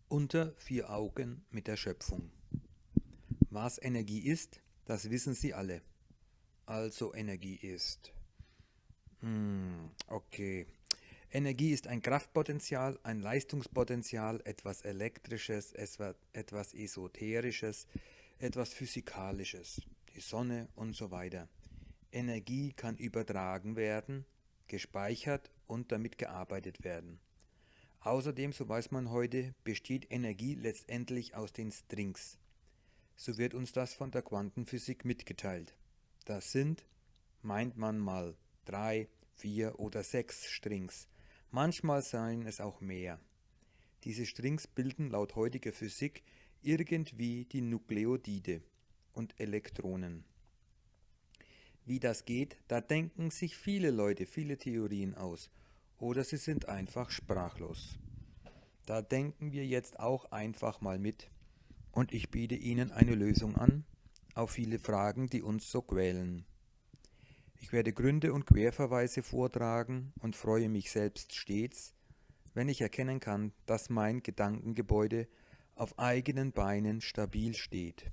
Unter vier Augen mit der Schöpfung. Was Energie ist, das wissen Sie alle. Also Energie ist. Okay. Energie ist ein Kraftpotenzial, ein Leistungspotenzial, etwas Elektrisches, etwas Esoterisches, etwas Physikalisches, die Sonne und so weiter. Energie kann übertragen werden, gespeichert und damit gearbeitet werden. Außerdem, so weiß man heute, besteht Energie letztendlich aus den Strings. So wird uns das von der Quantenphysik mitgeteilt. Das sind, meint man mal, 3, 4 oder 6 Strings. Manchmal seien es auch mehr. Diese Strings bilden laut heutiger Physik irgendwie die Nukleotide und Elektronen. Wie das geht, da denken sich viele Leute viele Theorien aus. Oder sie sind einfach sprachlos. Da denken wir jetzt auch einfach mal mit und ich biete Ihnen eine Lösung an auf viele Fragen, die uns so quälen. Ich werde Gründe und Querverweise vortragen und freue mich selbst stets, wenn ich erkennen kann, dass mein Gedankengebäude auf eigenen Beinen stabil steht.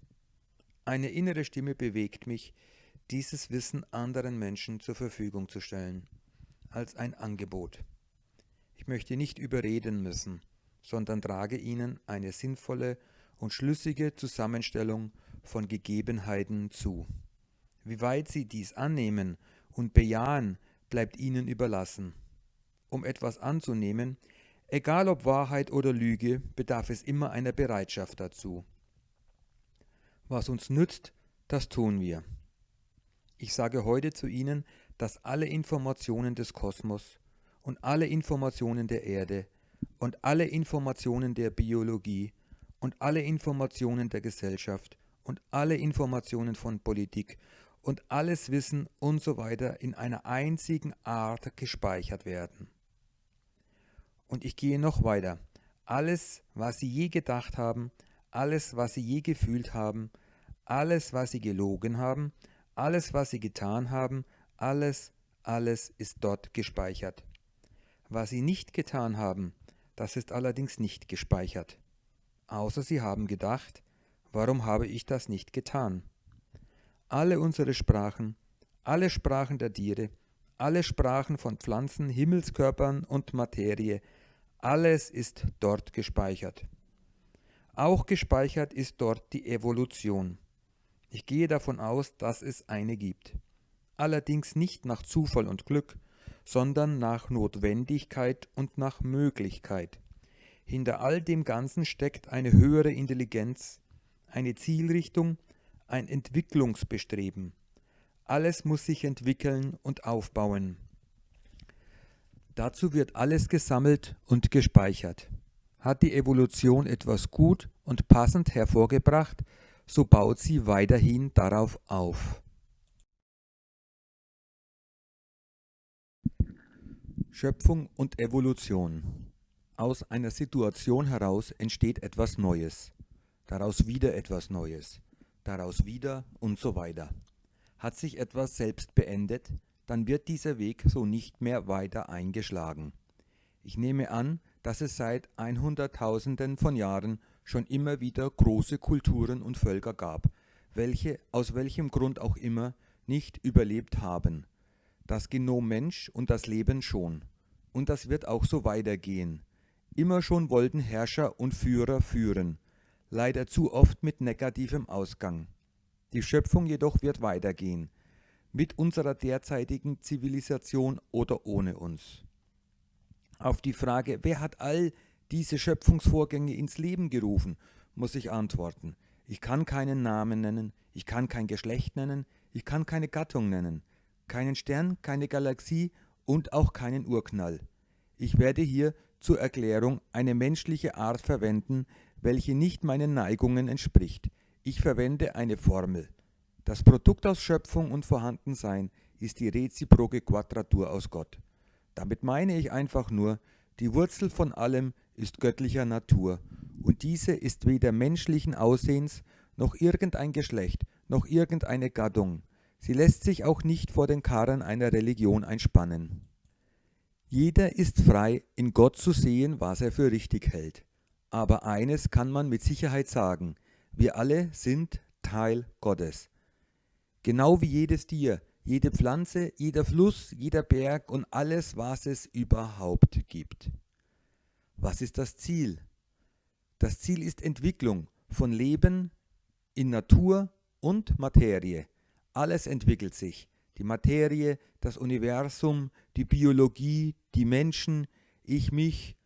Eine innere Stimme bewegt mich, dieses Wissen anderen Menschen zur Verfügung zu stellen, als ein Angebot. Ich möchte nicht überreden müssen, sondern trage Ihnen eine sinnvolle und schlüssige Zusammenstellung von Gegebenheiten zu. Wie weit Sie dies annehmen und bejahen, bleibt Ihnen überlassen. Um etwas anzunehmen, egal ob Wahrheit oder Lüge, bedarf es immer einer Bereitschaft dazu. Was uns nützt, das tun wir. Ich sage heute zu Ihnen, dass alle Informationen des Kosmos und alle Informationen der Erde und alle Informationen der Biologie und alle Informationen der Gesellschaft und alle Informationen von Politik und alles Wissen und so weiter in einer einzigen Art gespeichert werden. Und ich gehe noch weiter. Alles, was Sie je gedacht haben, alles, was Sie je gefühlt haben, alles, was Sie gelogen haben, alles, was Sie getan haben, alles ist dort gespeichert. Was Sie nicht getan haben, das ist allerdings nicht gespeichert. Außer Sie haben gedacht, warum habe ich das nicht getan? Alle unsere Sprachen, alle Sprachen der Tiere, alle Sprachen von Pflanzen, Himmelskörpern und Materie, alles ist dort gespeichert. Auch gespeichert ist dort die Evolution. Ich gehe davon aus, dass es eine gibt. Allerdings nicht nach Zufall und Glück, sondern nach Notwendigkeit und nach Möglichkeit. Hinter all dem Ganzen steckt eine höhere Intelligenz, eine Zielrichtung, ein Entwicklungsbestreben. Alles muss sich entwickeln und aufbauen. Dazu wird alles gesammelt und gespeichert. Hat die Evolution etwas gut und passend hervorgebracht, so baut sie weiterhin darauf auf. Schöpfung und Evolution. Aus einer Situation heraus entsteht etwas Neues, daraus wieder etwas Neues, daraus wieder und so weiter. Hat sich etwas selbst beendet, dann wird dieser Weg so nicht mehr weiter eingeschlagen. Ich nehme an, dass es seit 100.000 von Jahren schon immer wieder große Kulturen und Völker gab, welche, aus welchem Grund auch immer, nicht überlebt haben. Das Genom Mensch und das Leben schon. Und das wird auch so weitergehen. Immer schon wollten Herrscher und Führer führen, leider zu oft mit negativem Ausgang. Die Schöpfung jedoch wird weitergehen, mit unserer derzeitigen Zivilisation oder ohne uns. Auf die Frage, wer hat all diese Schöpfungsvorgänge ins Leben gerufen, muss ich antworten. Ich kann keinen Namen nennen, ich kann kein Geschlecht nennen, ich kann keine Gattung nennen, keinen Stern, keine Galaxie und auch keinen Urknall. Ich werde hier zur Erklärung eine menschliche Art verwenden, welche nicht meinen Neigungen entspricht. Ich verwende eine Formel. Das Produkt aus Schöpfung und Vorhandensein ist die reziproke Quadratur aus Gott. Damit meine ich einfach nur, die Wurzel von allem ist göttlicher Natur und diese ist weder menschlichen Aussehens, noch irgendein Geschlecht, noch irgendeine Gattung. Sie lässt sich auch nicht vor den Karren einer Religion einspannen. Jeder ist frei, in Gott zu sehen, was er für richtig hält. Aber eines kann man mit Sicherheit sagen: Wir alle sind Teil Gottes. Genau wie jedes Tier, jede Pflanze, jeder Fluss, jeder Berg und alles, was es überhaupt gibt. Was ist das Ziel? Das Ziel ist Entwicklung von Leben in Natur und Materie. Alles entwickelt sich. Die Materie, das Universum, die Biologie, die Menschen, ich mich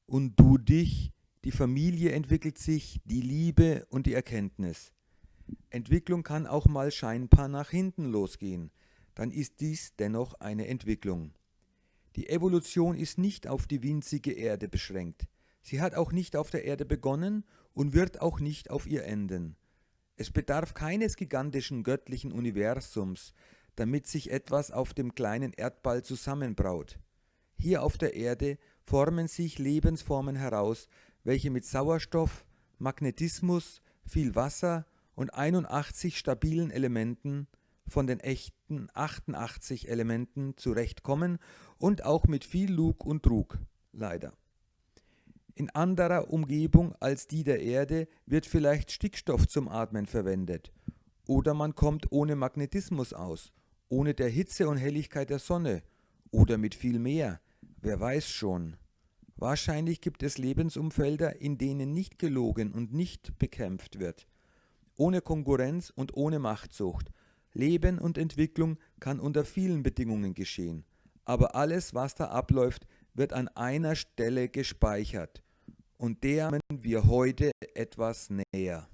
und du dich. Die Familie entwickelt sich, die Liebe und die Erkenntnis. Entwicklung kann auch mal scheinbar nach hinten losgehen. Dann ist dies dennoch eine Entwicklung. Die Evolution ist nicht auf die winzige Erde beschränkt. Sie hat auch nicht auf der Erde begonnen und wird auch nicht auf ihr enden. Es bedarf keines gigantischen göttlichen Universums, damit sich etwas auf dem kleinen Erdball zusammenbraut. Hier auf der Erde formen sich Lebensformen heraus, welche mit Sauerstoff, Magnetismus, viel Wasser und 81 stabilen Elementen von den echten 88 Elementen zurechtkommen und auch mit viel Lug und Trug, leider. In anderer Umgebung als die der Erde wird vielleicht Stickstoff zum Atmen verwendet. Oder man kommt ohne Magnetismus aus, ohne der Hitze und Helligkeit der Sonne oder mit viel mehr, wer weiß schon. Wahrscheinlich gibt es Lebensumfelder, in denen nicht gelogen und nicht bekämpft wird. Ohne Konkurrenz und ohne Machtsucht. Leben und Entwicklung kann unter vielen Bedingungen geschehen. Aber alles, was da abläuft, wird an einer Stelle gespeichert. Und der kommen wir heute etwas näher.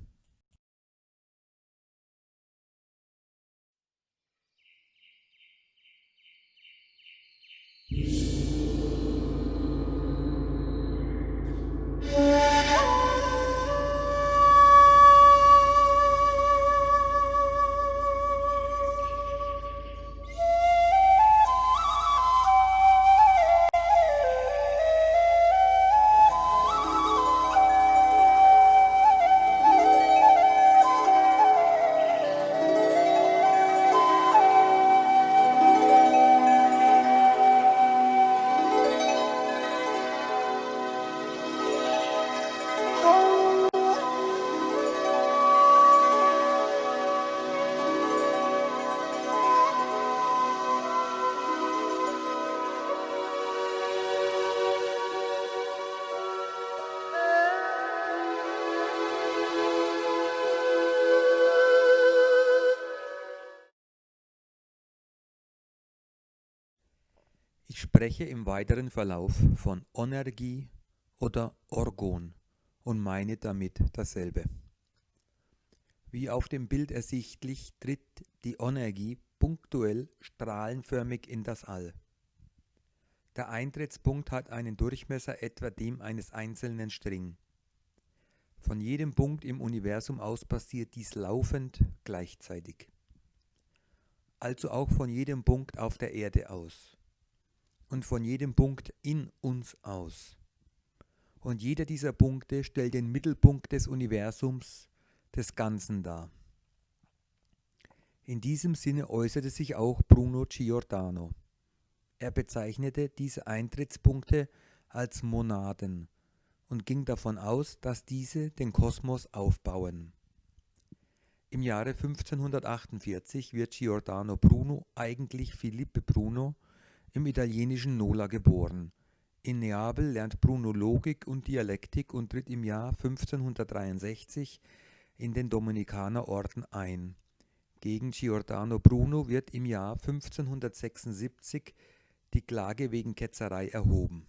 Ich spreche im weiteren Verlauf von Onergie oder Orgon und meine damit dasselbe. Wie auf dem Bild ersichtlich, tritt die Onergie punktuell strahlenförmig in das All. Der Eintrittspunkt hat einen Durchmesser etwa dem eines einzelnen String. Von jedem Punkt im Universum aus passiert dies laufend gleichzeitig. Also auch von jedem Punkt auf der Erde aus. Und von jedem Punkt in uns aus. Und jeder dieser Punkte stellt den Mittelpunkt des Universums, des Ganzen dar. In diesem Sinne äußerte sich auch Bruno Giordano. Er bezeichnete diese Eintrittspunkte als Monaden und ging davon aus, dass diese den Kosmos aufbauen. Im Jahre 1548 wird Giordano Bruno, eigentlich Filippo Bruno, im italienischen Nola geboren. In Neapel lernt Bruno Logik und Dialektik und tritt im Jahr 1563 in den Dominikanerorden ein. Gegen Giordano Bruno wird im Jahr 1576 die Klage wegen Ketzerei erhoben.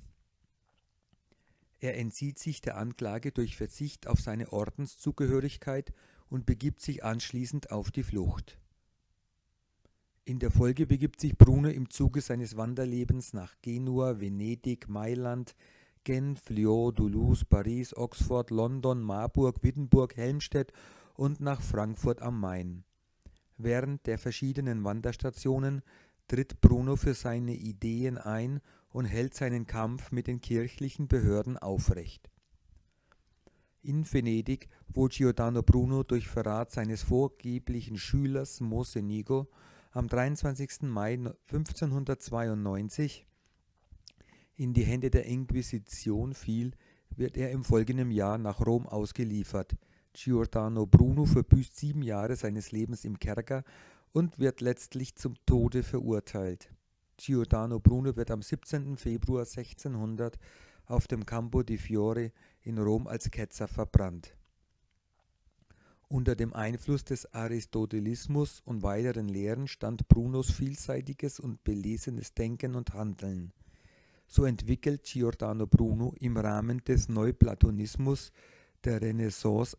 Er entzieht sich der Anklage durch Verzicht auf seine Ordenszugehörigkeit und begibt sich anschließend auf die Flucht. In der Folge begibt sich Bruno im Zuge seines Wanderlebens nach Genua, Venedig, Mailand, Genf, Lyon, Toulouse, Paris, Oxford, London, Marburg, Wittenberg, Helmstedt und nach Frankfurt am Main. Während der verschiedenen Wanderstationen tritt Bruno für seine Ideen ein und hält seinen Kampf mit den kirchlichen Behörden aufrecht. In Venedig, wo Giordano Bruno durch Verrat seines vorgeblichen Schülers Mocenigo am 23. Mai 1592 in die Hände der Inquisition fiel, wird er im folgenden Jahr nach Rom ausgeliefert. Giordano Bruno verbüßt 7 Jahre seines Lebens im Kerker und wird letztlich zum Tode verurteilt. Giordano Bruno wird am 17. Februar 1600 auf dem Campo di Fiore in Rom als Ketzer verbrannt. Unter dem Einfluss des Aristotelismus und weiteren Lehren stand Brunos vielseitiges und belesenes Denken und Handeln. So entwickelt Giordano Bruno im Rahmen des Neuplatonismus der Renaissance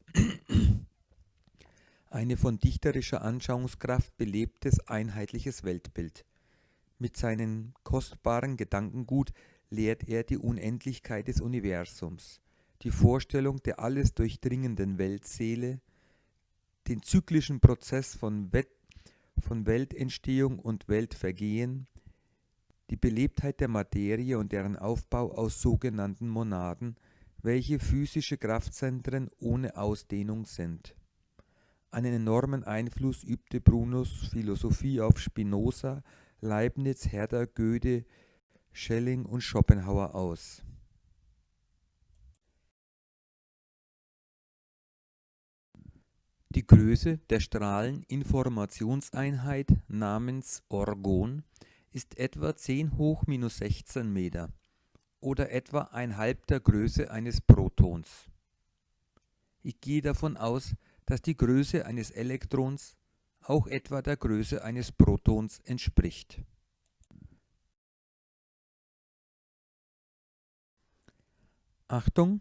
eine von dichterischer Anschauungskraft belebtes einheitliches Weltbild. Mit seinem kostbaren Gedankengut lehrt er die Unendlichkeit des Universums, die Vorstellung der alles durchdringenden Weltseele, den zyklischen Prozess von Weltentstehung und Weltvergehen, die Belebtheit der Materie und deren Aufbau aus sogenannten Monaden, welche physische Kraftzentren ohne Ausdehnung sind. Einen enormen Einfluss übte Brunos Philosophie auf Spinoza, Leibniz, Herder, Goethe, Schelling und Schopenhauer aus. Die Größe der Strahleninformationseinheit namens Orgon ist etwa 10 hoch minus 16 Meter oder etwa ein Halb der Größe eines Protons. Ich gehe davon aus, dass die Größe eines Elektrons auch etwa der Größe eines Protons entspricht. Achtung,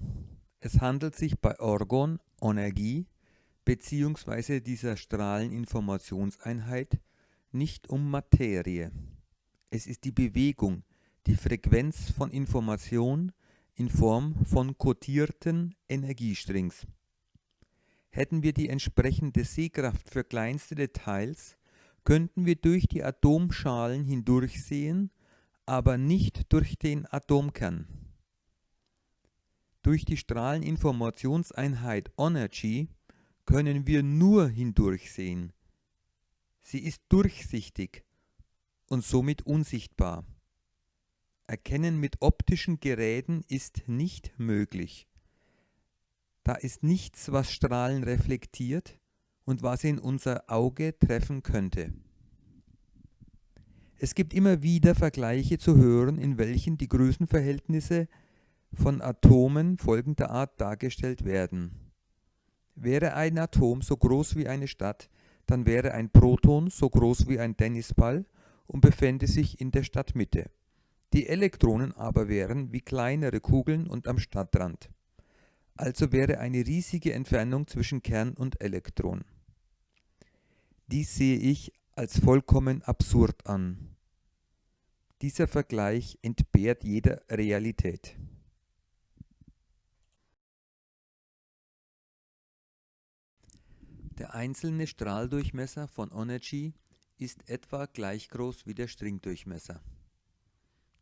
es handelt sich bei Orgon, Energie bzw. dieser Strahleninformationseinheit nicht um Materie. Es ist die Bewegung, die Frequenz von Information in Form von kodierten Energiestrings. Hätten wir die entsprechende Sehkraft für kleinste Details, könnten wir durch die Atomschalen hindurchsehen, aber nicht durch den Atomkern. Durch die Strahleninformationseinheit Energy können wir nur hindurchsehen. Sie ist durchsichtig und somit unsichtbar. Erkennen mit optischen Geräten ist nicht möglich. Da ist nichts, was Strahlen reflektiert und was in unser Auge treffen könnte. Es gibt immer wieder Vergleiche zu hören, in welchen die Größenverhältnisse von Atomen folgender Art dargestellt werden. Wäre ein Atom so groß wie eine Stadt, dann wäre ein Proton so groß wie ein Tennisball und befände sich in der Stadtmitte. Die Elektronen aber wären wie kleinere Kugeln und am Stadtrand. Also wäre eine riesige Entfernung zwischen Kern und Elektron. Dies sehe ich als vollkommen absurd an. Dieser Vergleich entbehrt jeder Realität. Der einzelne Strahldurchmesser von Energy ist etwa gleich groß wie der Stringdurchmesser.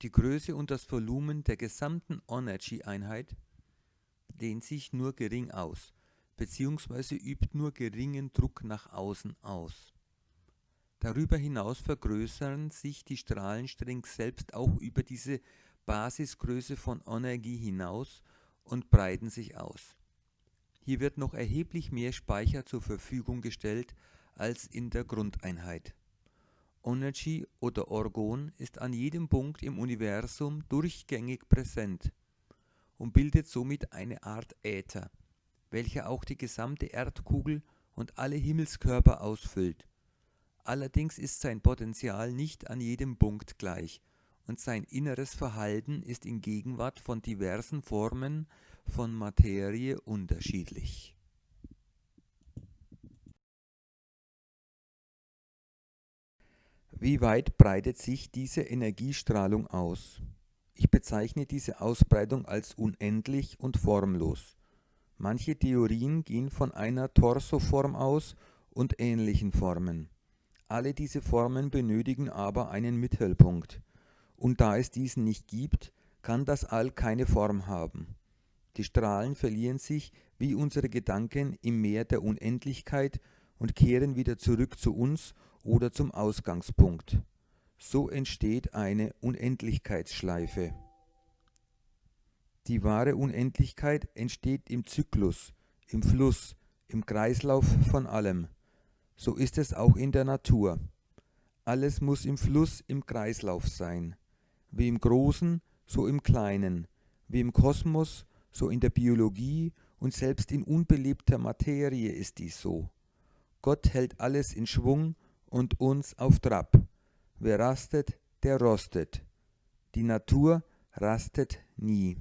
Die Größe und das Volumen der gesamten Energy-Einheit dehnt sich nur gering aus, bzw. übt nur geringen Druck nach außen aus. Darüber hinaus vergrößern sich die Strahlenstrings selbst auch über diese Basisgröße von Energie hinaus und breiten sich aus. Hier wird noch erheblich mehr Speicher zur Verfügung gestellt als in der Grundeinheit. Energy oder Orgon ist an jedem Punkt im Universum durchgängig präsent und bildet somit eine Art Äther, welcher auch die gesamte Erdkugel und alle Himmelskörper ausfüllt. Allerdings ist sein Potential nicht an jedem Punkt gleich und sein inneres Verhalten ist in Gegenwart von diversen Formen von Materie unterschiedlich. Wie weit breitet sich diese Energiestrahlung aus? Ich bezeichne diese Ausbreitung als unendlich und formlos. Manche Theorien gehen von einer Torsoform aus und ähnlichen Formen. Alle diese Formen benötigen aber einen Mittelpunkt. Und da es diesen nicht gibt, kann das All keine Form haben. Die Strahlen verlieren sich wie unsere Gedanken im Meer der Unendlichkeit und kehren wieder zurück zu uns oder zum Ausgangspunkt. So entsteht eine Unendlichkeitsschleife. Die wahre Unendlichkeit entsteht im Zyklus, im Fluss, im Kreislauf von allem. So ist es auch in der Natur. Alles muss im Fluss, im Kreislauf sein. Wie im Großen, so im Kleinen. Wie im Kosmos, so in der Biologie und selbst in unbelebter Materie ist dies so. Gott hält alles in Schwung und uns auf Trab. Wer rastet, der rostet. Die Natur rastet nie.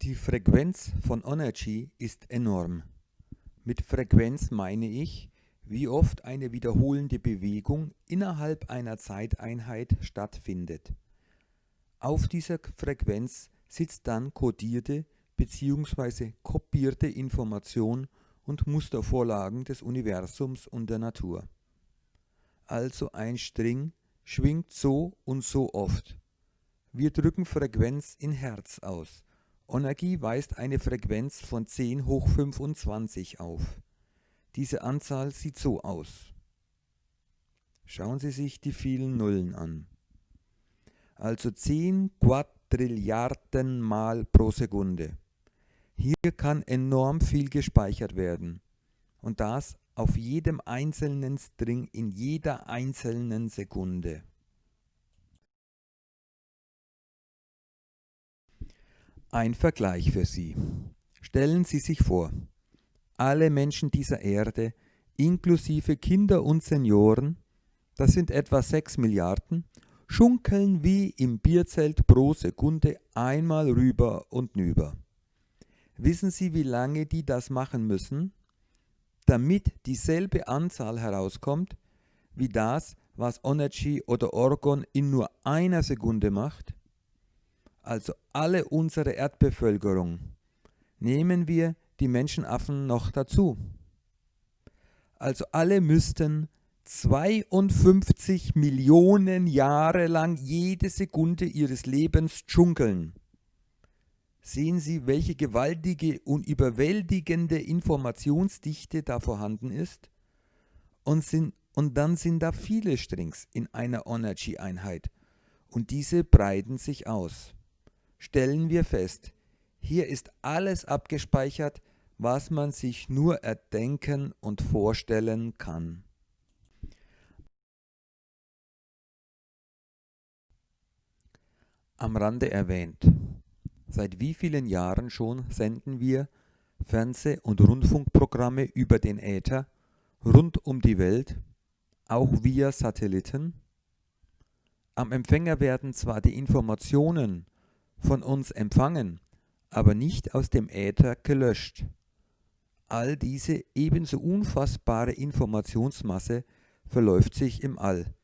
Die Frequenz von Energy ist enorm. Mit Frequenz meine ich, wie oft eine wiederholende Bewegung innerhalb einer Zeiteinheit stattfindet. Auf dieser Frequenz sitzt dann kodierte bzw. kopierte Information und Mustervorlagen des Universums und der Natur. Also ein String schwingt so und so oft. Wir drücken Frequenz in Hertz aus. Energie weist eine Frequenz von 10 hoch 25 auf. Diese Anzahl sieht so aus. Schauen Sie sich die vielen Nullen an. Also 10 Quadrilliarden Mal pro Sekunde. Hier kann enorm viel gespeichert werden. Und das auf jedem einzelnen String in jeder einzelnen Sekunde. Ein Vergleich für Sie. Stellen Sie sich vor, alle Menschen dieser Erde, inklusive Kinder und Senioren, das sind etwa 6 Milliarden, schunkeln wie im Bierzelt pro Sekunde einmal rüber und nüber. Wissen Sie, wie lange die das machen müssen, damit dieselbe Anzahl herauskommt, wie das, was Energy oder Orgon in nur einer Sekunde macht? Also alle unsere Erdbevölkerung. Nehmen wir die Menschenaffen noch dazu. Also alle müssten 52 Millionen Jahre lang jede Sekunde ihres Lebens dschungeln. Sehen Sie, welche gewaltige und überwältigende Informationsdichte da vorhanden ist? Und dann sind da viele Strings in einer Energy-Einheit und diese breiten sich aus. Stellen wir fest, hier ist alles abgespeichert, was man sich nur erdenken und vorstellen kann. Am Rande erwähnt. Seit wie vielen Jahren schon senden wir Fernseh- und Rundfunkprogramme über den Äther rund um die Welt, auch via Satelliten? Am Empfänger werden zwar die Informationen von uns empfangen, aber nicht aus dem Äther gelöscht. All diese ebenso unfassbare Informationsmasse verläuft sich im All.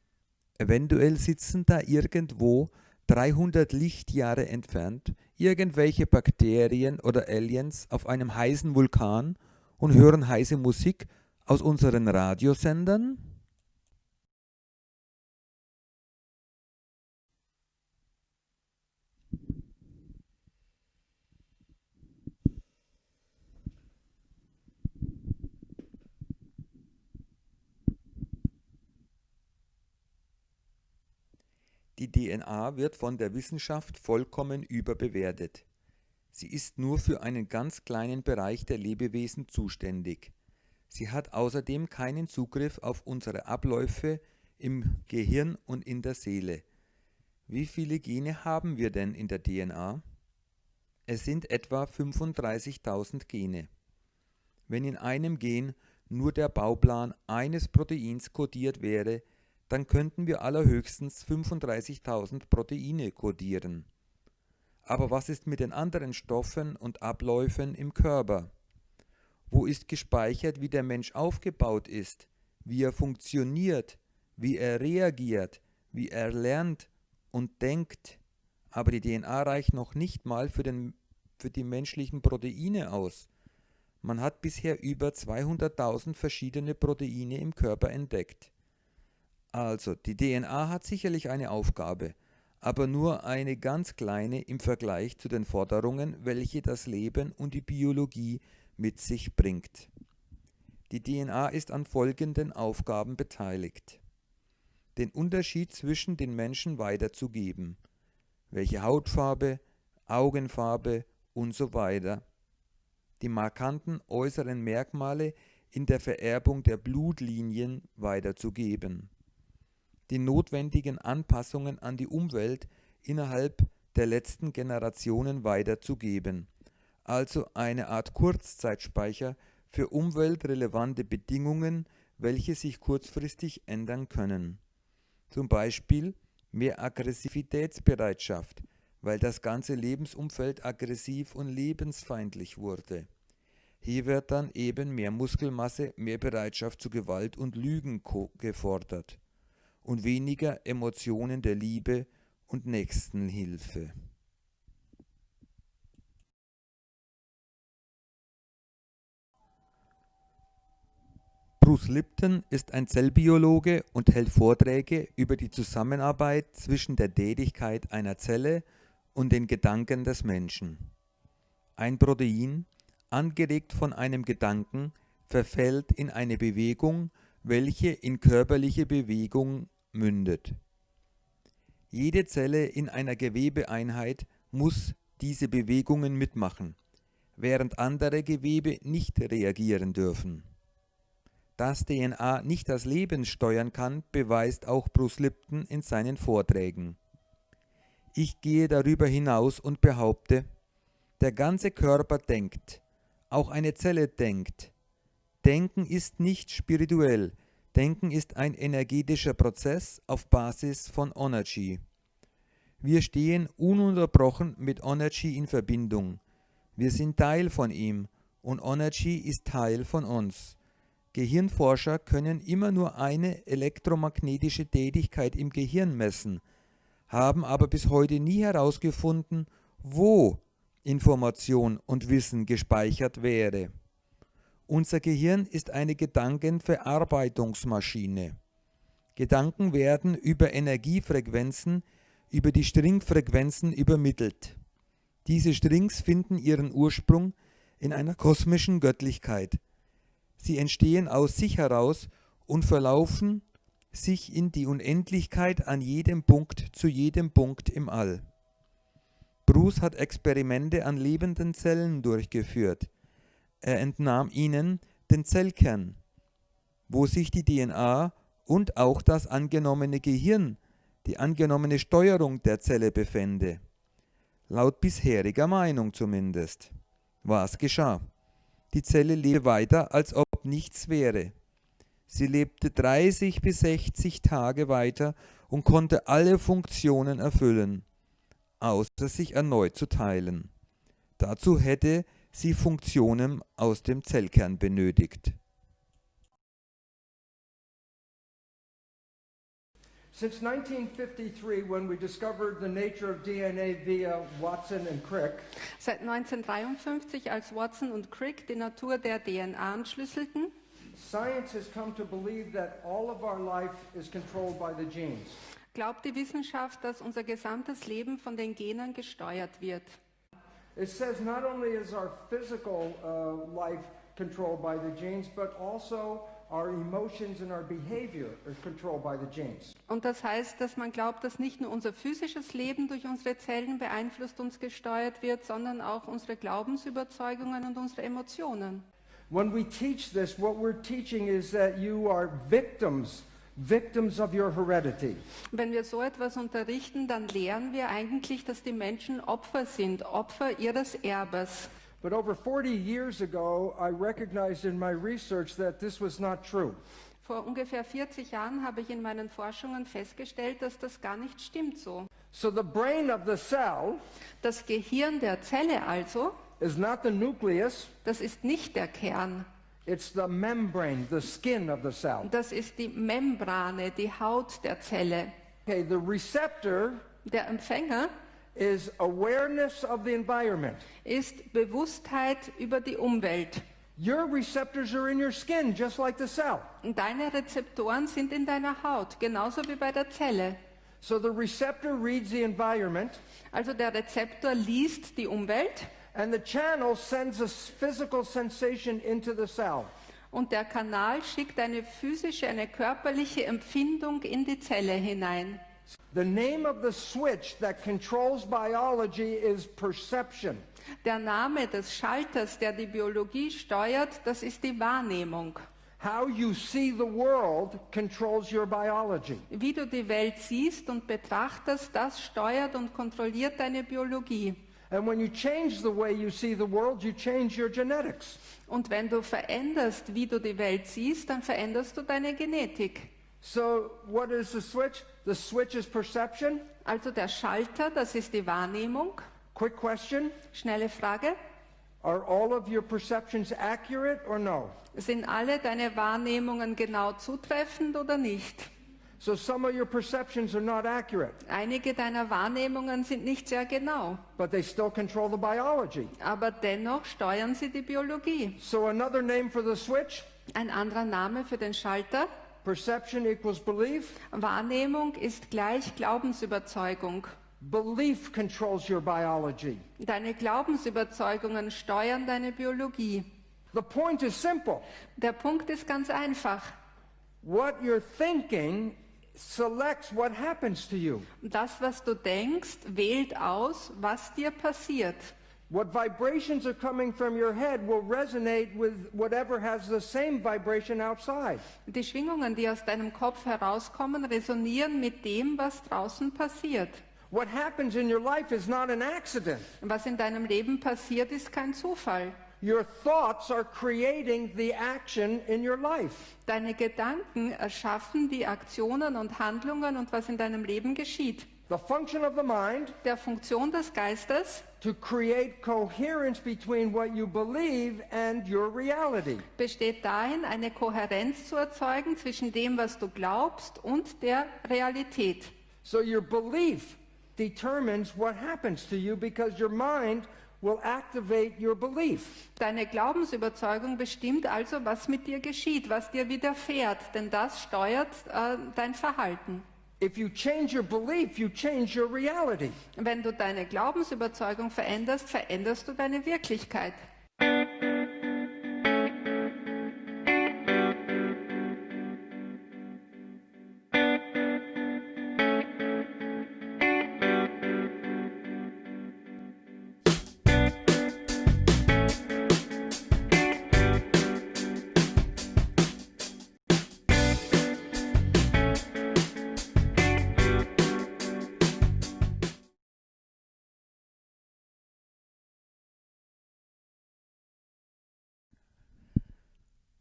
Eventuell sitzen da irgendwo 300 Lichtjahre entfernt irgendwelche Bakterien oder Aliens auf einem heißen Vulkan und hören heiße Musik aus unseren Radiosendern? Die DNA wird von der Wissenschaft vollkommen überbewertet. Sie ist nur für einen ganz kleinen Bereich der Lebewesen zuständig. Sie hat außerdem keinen Zugriff auf unsere Abläufe im Gehirn und in der Seele. Wie viele Gene haben wir denn in der DNA? Es sind etwa 35.000 Gene. Wenn in einem Gen nur der Bauplan eines Proteins kodiert wäre, dann könnten wir allerhöchstens 35.000 Proteine kodieren. Aber was ist mit den anderen Stoffen und Abläufen im Körper? Wo ist gespeichert, wie der Mensch aufgebaut ist, wie er funktioniert, wie er reagiert, wie er lernt und denkt? Aber die DNA reicht noch nicht mal für die menschlichen Proteine aus. Man hat bisher über 200.000 verschiedene Proteine im Körper entdeckt. Also, die DNA hat sicherlich eine Aufgabe, aber nur eine ganz kleine im Vergleich zu den Forderungen, welche das Leben und die Biologie mit sich bringt. Die DNA ist an folgenden Aufgaben beteiligt. den Unterschied zwischen den Menschen weiterzugeben. Welche Hautfarbe, Augenfarbe und so weiter. Die markanten äußeren Merkmale in der Vererbung der Blutlinien weiterzugeben. Die notwendigen Anpassungen an die Umwelt innerhalb der letzten Generationen weiterzugeben, also eine Art Kurzzeitspeicher für umweltrelevante Bedingungen, welche sich kurzfristig ändern können. Zum Beispiel mehr Aggressivitätsbereitschaft, weil das ganze Lebensumfeld aggressiv und lebensfeindlich wurde. Hier wird dann eben mehr Muskelmasse, mehr Bereitschaft zu Gewalt und Lügen gefordert und weniger Emotionen der Liebe und Nächstenhilfe. Bruce Lipton ist ein Zellbiologe und hält Vorträge über die Zusammenarbeit zwischen der Tätigkeit einer Zelle und den Gedanken des Menschen. Ein Protein, angeregt von einem Gedanken, verfällt in eine Bewegung, welche in körperliche Bewegung mündet. Jede Zelle in einer Gewebeeinheit muss diese Bewegungen mitmachen, während andere Gewebe nicht reagieren dürfen. Dass DNA nicht das Leben steuern kann, beweist auch Bruce Lipton in seinen Vorträgen. Ich gehe darüber hinaus und behaupte, der ganze Körper denkt, auch eine Zelle denkt. Denken ist nicht spirituell, Denken ist ein energetischer Prozess auf Basis von Energy. Wir stehen ununterbrochen mit Energy in Verbindung. Wir sind Teil von ihm und Energy ist Teil von uns. Gehirnforscher können immer nur eine elektromagnetische Tätigkeit im Gehirn messen, haben aber bis heute nie herausgefunden, wo Information und Wissen gespeichert wäre. Unser Gehirn ist eine Gedankenverarbeitungsmaschine. Gedanken werden über Energiefrequenzen, über die Stringfrequenzen übermittelt. Diese Strings finden ihren Ursprung in einer kosmischen Göttlichkeit. Sie entstehen aus sich heraus und verlaufen sich in die Unendlichkeit an jedem Punkt zu jedem Punkt im All. Bruce hat Experimente an lebenden Zellen durchgeführt. Er entnahm ihnen den Zellkern, wo sich die DNA und auch das angenommene Gehirn, die angenommene Steuerung der Zelle befände. Laut bisheriger Meinung zumindest. Was geschah? Die Zelle lebte weiter, als ob nichts wäre. Sie lebte 30 bis 60 Tage weiter und konnte alle Funktionen erfüllen, außer sich erneut zu teilen. Dazu hätte sie Funktionen aus dem Zellkern benötigt. Since 1953, when we discovered the nature of DNA via Watson and Crick, Seit 1953, als Watson und Crick die Natur der DNA entschlüsselten, science has come to believe that all of our life is controlled by the genes. glaubt die Wissenschaft, dass unser gesamtes Leben von den Genen gesteuert wird. It says not only is our physical life controlled by the genes, but also our emotions and our behavior are controlled by the genes. Und das heißt, dass man glaubt, dass nicht nur unser physisches Leben durch unsere Zellen beeinflusst und gesteuert wird, sondern auch unsere Glaubensüberzeugungen und unsere Emotionen. When we teach this, what we're teaching is that you are victims of your heredity. Wenn wir so etwas unterrichten, dann lehren wir eigentlich, dass die Menschen Opfer sind, Opfer ihres Erbes. But over 40 years ago, I recognized in my research that this was not true. Vor ungefähr 40 Jahren habe ich in meinen Forschungen festgestellt, dass das gar nicht stimmt so. So the brain of the cell Das Gehirn der Zelle also, is not the nucleus, das ist nicht der Kern, it's the membrane, the skin of the cell. das ist die Membrane, die Haut der Zelle. Okay, the receptor Der Empfänger is awareness of the environment. ist Bewusstheit über die Umwelt. Your receptors are in your skin, just like the cell. Und deine Rezeptoren sind in deiner Haut, genauso wie bei der Zelle. So the receptor reads the environment, Also der Rezeptor liest die Umwelt and the channel sends a physical sensation into the cell. Und der Kanal schickt eine physische, eine körperliche Empfindung in die Zelle hinein. The name of the switch that controls biology is perception. Der Name des Schalters, der die Biologie steuert, das ist die Wahrnehmung. How you see the world controls your biology. Wie du die Welt siehst und betrachtest, das steuert und kontrolliert deine Biologie. And when you change the way you see the world, you change your genetics. Und wenn du veränderst, wie du die Welt siehst, dann veränderst du deine Genetik. So what is the switch? The switch is perception. Also der Schalter, das ist die Wahrnehmung. Quick question. Schnelle Frage. Are all of your perceptions accurate or no? Sind alle deine Wahrnehmungen genau zutreffend oder nicht? So some of your perceptions are not accurate, Einige deiner Wahrnehmungen sind nicht sehr genau, but they still control the biology. aber dennoch steuern sie die Biologie. So another name for the switch, Ein anderer Name für den Schalter. perception equals belief. Wahrnehmung ist gleich Glaubensüberzeugung. Belief controls your biology. Deine Glaubensüberzeugungen steuern deine Biologie. The point is simple. Der Punkt ist ganz einfach. What you're thinking selects what happens to you. Das, was du denkst, wählt aus, was dir passiert. What vibrations are coming from your head will resonate with whatever has the same vibration outside. Die Schwingungen, die aus deinem Kopf herauskommen, resonieren mit dem, was draußen passiert. What happens in your life is not an accident. Was in deinem Leben passiert, ist kein Zufall. Your thoughts are creating the action in your life. Deine Gedanken erschaffen die Aktionen und Handlungen und was in deinem Leben geschieht. The function of the mind Der Funktion des Geistes to create coherence between what you believe and your reality. besteht darin, eine Kohärenz zu erzeugen zwischen dem, was du glaubst, und der Realität. So your belief determines what happens to you because your mind will activate your belief. Deine Glaubensüberzeugung bestimmt also, was mit dir geschieht, was dir widerfährt, denn das steuert dein Verhalten. If you change your belief, you change your reality. Wenn du deine Glaubensüberzeugung veränderst, veränderst du deine Wirklichkeit.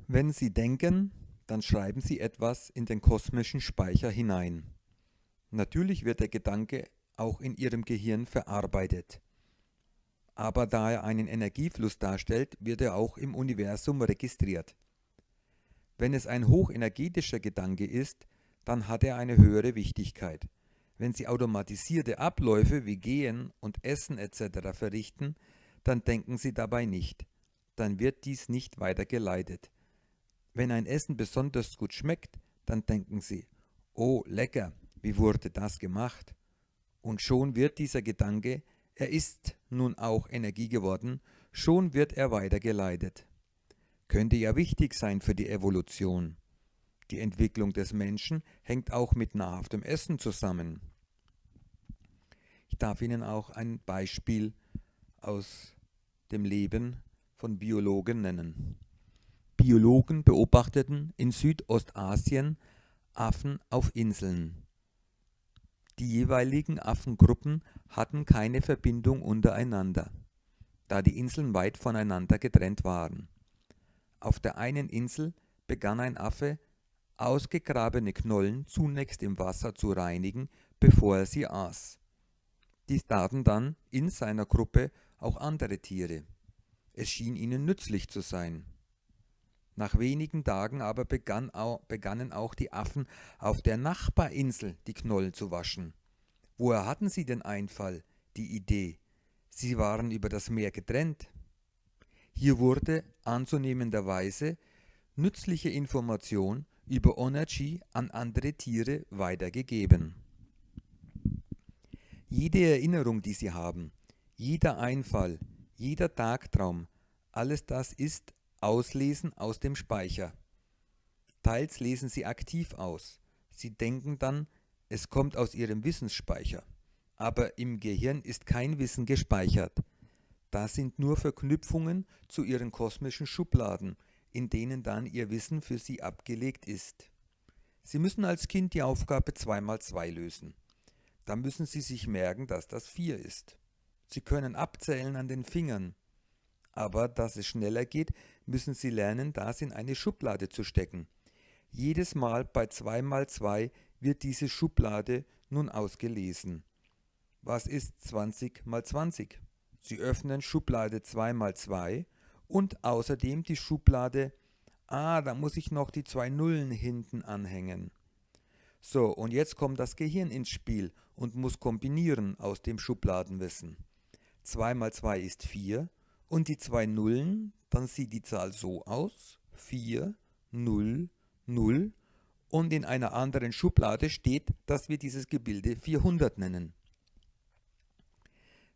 Wenn Sie denken, dann schreiben Sie etwas in den kosmischen Speicher hinein. Natürlich wird der Gedanke auch in Ihrem Gehirn verarbeitet. Aber da er einen Energiefluss darstellt, wird er auch im Universum registriert. Wenn es ein hochenergetischer Gedanke ist, dann hat er eine höhere Wichtigkeit. Wenn Sie automatisierte Abläufe wie Gehen und Essen etc. verrichten, dann denken Sie dabei nicht. Dann wird dies nicht weitergeleitet. Wenn ein Essen besonders gut schmeckt, dann denken Sie, oh lecker, wie wurde das gemacht? Und schon wird dieser Gedanke, er ist nun auch Energie geworden, schon wird er weitergeleitet. Könnte ja wichtig sein für die Evolution. Die Entwicklung des Menschen hängt auch mit nahrhaftem Essen zusammen. Ich darf Ihnen auch ein Beispiel aus dem Leben von Biologen nennen. Biologen beobachteten in Südostasien Affen auf Inseln. Die jeweiligen Affengruppen hatten keine Verbindung untereinander, da die Inseln weit voneinander getrennt waren. Auf der einen Insel begann ein Affe, ausgegrabene Knollen zunächst im Wasser zu reinigen, bevor er sie aß. Dies taten dann in seiner Gruppe auch andere Tiere. Es schien ihnen nützlich zu sein. Nach wenigen Tagen aber begannen auch die Affen auf der Nachbarinsel die Knollen zu waschen. Woher hatten sie den Einfall, die Idee? Sie waren über das Meer getrennt. Hier wurde anzunehmenderweise nützliche Information über Energie an andere Tiere weitergegeben. Jede Erinnerung, die sie haben, jeder Einfall, jeder Tagtraum, alles das ist Auslesen aus dem Speicher. Teils lesen sie aktiv aus. Sie denken dann, es kommt aus ihrem Wissensspeicher. Aber im Gehirn ist kein Wissen gespeichert. Da sind nur Verknüpfungen zu ihren kosmischen Schubladen, in denen dann ihr Wissen für sie abgelegt ist. Sie müssen als Kind die Aufgabe 2 mal 2 lösen. Da müssen Sie sich merken, dass das 4 ist. Sie können abzählen an den Fingern. Aber dass es schneller geht, müssen Sie lernen, das in eine Schublade zu stecken. Jedes Mal bei 2 mal 2 wird diese Schublade nun ausgelesen. Was ist 20 mal 20? Sie öffnen Schublade 2 mal 2 und außerdem die Schublade, da muss ich noch die 2 Nullen hinten anhängen. So, und jetzt kommt das Gehirn ins Spiel und muss kombinieren aus dem Schubladenwissen. 2 mal 2 ist 4 und die 2 Nullen, dann sieht die Zahl so aus, 4, 0, 0 und in einer anderen Schublade steht, dass wir dieses Gebilde 400 nennen.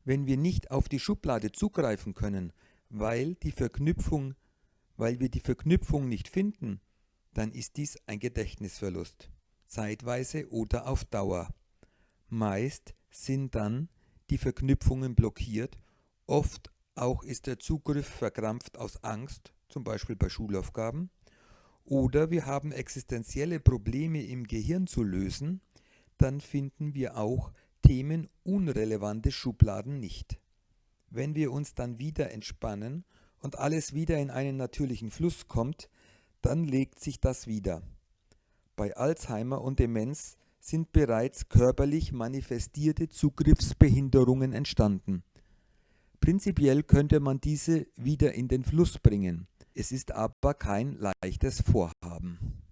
Wenn wir nicht auf die Schublade zugreifen können, weil wir die Verknüpfung nicht finden, dann ist dies ein Gedächtnisverlust, zeitweise oder auf Dauer. Meist sind dann die Verknüpfungen blockiert, oft auch ist der Zugriff verkrampft aus Angst, zum Beispiel bei Schulaufgaben, oder wir haben existenzielle Probleme im Gehirn zu lösen, dann finden wir auch themenunrelevante Schubladen nicht. Wenn wir uns dann wieder entspannen und alles wieder in einen natürlichen Fluss kommt, dann legt sich das wieder. Bei Alzheimer und Demenz sind bereits körperlich manifestierte Zugriffsbehinderungen entstanden. Prinzipiell könnte man diese wieder in den Fluss bringen. Es ist aber kein leichtes Vorhaben.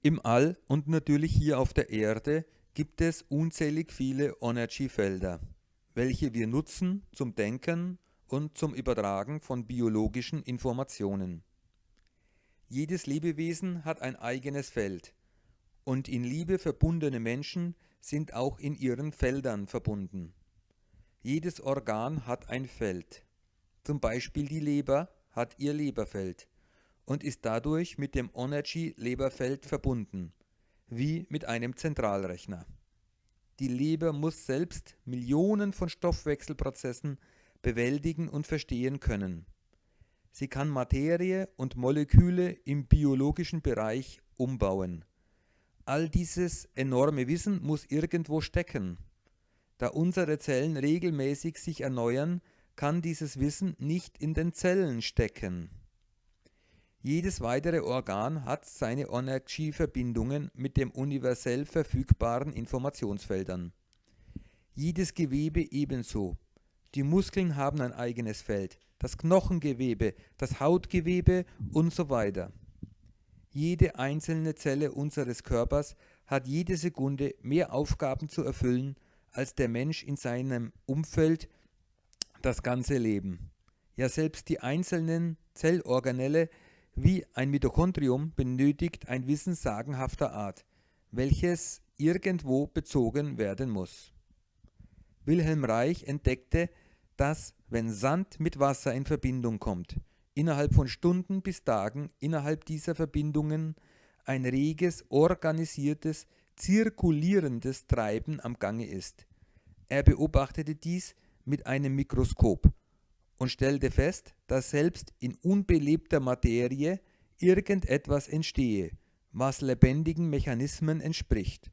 Im All und natürlich hier auf der Erde gibt es unzählig viele Energy-Felder, welche wir nutzen zum Denken und zum Übertragen von biologischen Informationen. Jedes Lebewesen hat ein eigenes Feld und in Liebe verbundene Menschen sind auch in ihren Feldern verbunden. Jedes Organ hat ein Feld. Zum Beispiel die Leber hat ihr Leberfeld und ist dadurch mit dem Energy-Leberfeld verbunden, wie mit einem Zentralrechner. Die Leber muss selbst Millionen von Stoffwechselprozessen bewältigen und verstehen können. Sie kann Materie und Moleküle im biologischen Bereich umbauen. All dieses enorme Wissen muss irgendwo stecken. Da unsere Zellen regelmäßig sich erneuern, kann dieses Wissen nicht in den Zellen stecken. Jedes weitere Organ hat seine Energy-Verbindungen mit den universell verfügbaren Informationsfeldern. Jedes Gewebe ebenso. Die Muskeln haben ein eigenes Feld, das Knochengewebe, das Hautgewebe und so weiter. Jede einzelne Zelle unseres Körpers hat jede Sekunde mehr Aufgaben zu erfüllen als der Mensch in seinem Umfeld das ganze Leben. Ja, selbst die einzelnen Zellorganelle wie ein Mitochondrium benötigt ein Wissen sagenhafter Art, welches irgendwo bezogen werden muss. Wilhelm Reich entdeckte, dass, wenn Sand mit Wasser in Verbindung kommt, innerhalb von Stunden bis Tagen innerhalb dieser Verbindungen ein reges, organisiertes, zirkulierendes Treiben am Gange ist. Er beobachtete dies mit einem Mikroskop und stellte fest, dass selbst in unbelebter Materie irgendetwas entstehe, was lebendigen Mechanismen entspricht.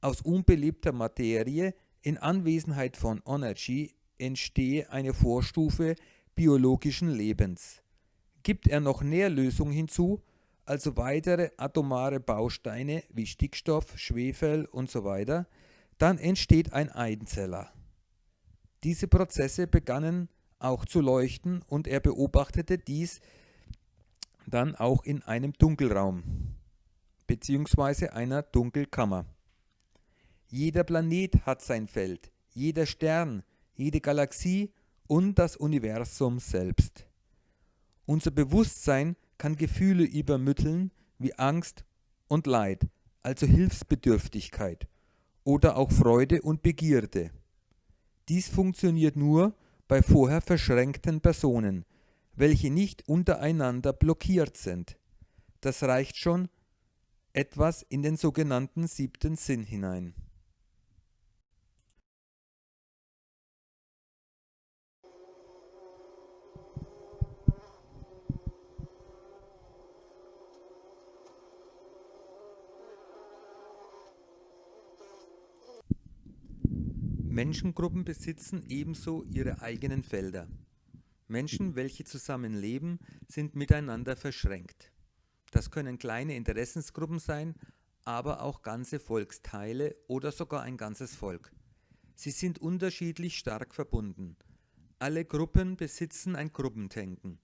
Aus unbelebter Materie in Anwesenheit von Energy entstehe eine Vorstufe biologischen Lebens. Gibt er noch Nährlösung hinzu, also weitere atomare Bausteine wie Stickstoff, Schwefel usw., dann entsteht ein Einzeller. Diese Prozesse begannen auch zu leuchten und er beobachtete dies dann auch in einem Dunkelraum bzw. einer Dunkelkammer. Jeder Planet hat sein Feld, jeder Stern, jede Galaxie und das Universum selbst. Unser Bewusstsein kann Gefühle übermitteln wie Angst und Leid, also Hilfsbedürftigkeit oder auch Freude und Begierde. Dies funktioniert nur bei vorher verschränkten Personen, welche nicht untereinander blockiert sind. Das reicht schon etwas in den sogenannten 7. Sinn hinein. Menschengruppen besitzen ebenso ihre eigenen Felder. Menschen, welche zusammenleben, sind miteinander verschränkt. Das können kleine Interessensgruppen sein, aber auch ganze Volksteile oder sogar ein ganzes Volk. Sie sind unterschiedlich stark verbunden. Alle Gruppen besitzen ein Gruppendenken,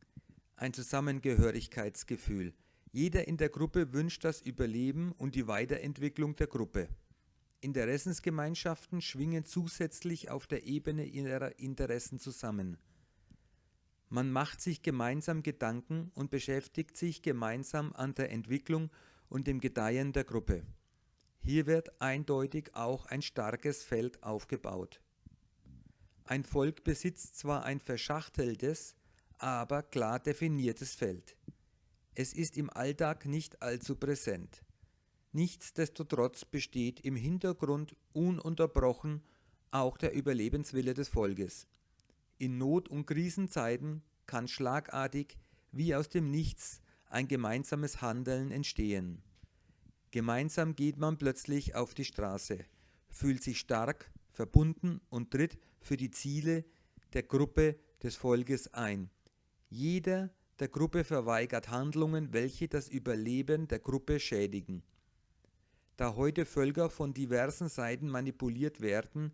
ein Zusammengehörigkeitsgefühl. Jeder in der Gruppe wünscht das Überleben und die Weiterentwicklung der Gruppe. Interessensgemeinschaften schwingen zusätzlich auf der Ebene ihrer Interessen zusammen. Man macht sich gemeinsam Gedanken und beschäftigt sich gemeinsam an der Entwicklung und dem Gedeihen der Gruppe. Hier wird eindeutig auch ein starkes Feld aufgebaut. Ein Volk besitzt zwar ein verschachteltes, aber klar definiertes Feld. Es ist im Alltag nicht allzu präsent. Nichtsdestotrotz besteht im Hintergrund ununterbrochen auch der Überlebenswille des Volkes. In Not- und Krisenzeiten kann schlagartig wie aus dem Nichts ein gemeinsames Handeln entstehen. Gemeinsam geht man plötzlich auf die Straße, fühlt sich stark, verbunden und tritt für die Ziele der Gruppe des Volkes ein. Jeder der Gruppe verweigert Handlungen, welche das Überleben der Gruppe schädigen. Da heute Völker von diversen Seiten manipuliert werden,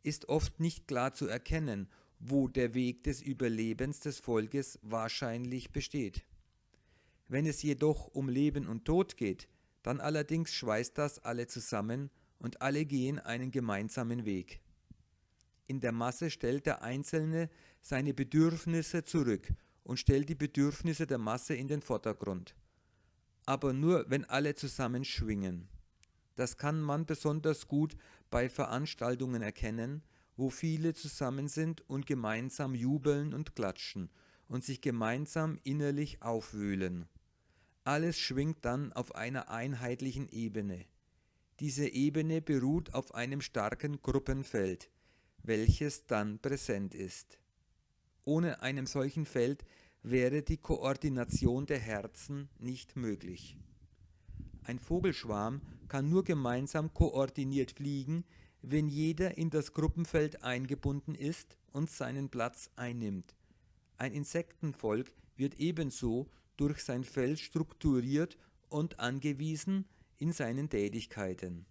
ist oft nicht klar zu erkennen, wo der Weg des Überlebens des Volkes wahrscheinlich besteht. Wenn es jedoch um Leben und Tod geht, Dann allerdings schweißt das alle zusammen und alle gehen einen gemeinsamen Weg. In der Masse stellt der Einzelne seine Bedürfnisse zurück und stellt die Bedürfnisse der Masse in den Vordergrund. Aber nur, wenn alle zusammen schwingen. Das kann man besonders gut bei Veranstaltungen erkennen, wo viele zusammen sind und gemeinsam jubeln und klatschen und sich gemeinsam innerlich aufwühlen. Alles schwingt dann auf einer einheitlichen Ebene. Diese Ebene beruht auf einem starken Gruppenfeld, welches dann präsent ist. Ohne einem solchen Feld wäre die Koordination der Herzen nicht möglich. Ein Vogelschwarm kann nur gemeinsam koordiniert fliegen, wenn jeder in das Gruppenfeld eingebunden ist und seinen Platz einnimmt. Ein Insektenvolk wird ebenso durch sein Feld strukturiert und angewiesen in seinen Tätigkeiten.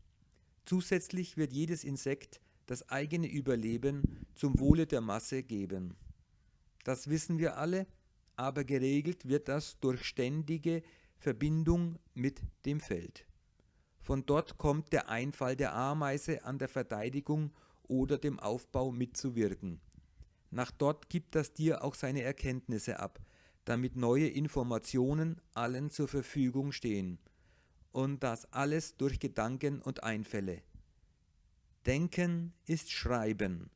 Zusätzlich wird jedes Insekt das eigene Überleben zum Wohle der Masse geben. Das wissen wir alle, aber geregelt wird das durch ständige Verbindung mit dem Feld. Von dort kommt der Einfall der Ameise, an der Verteidigung oder dem Aufbau mitzuwirken. Nach dort gibt das Tier auch seine Erkenntnisse ab, damit neue Informationen allen zur Verfügung stehen. Und das alles durch Gedanken und Einfälle. Denken ist Schreiben.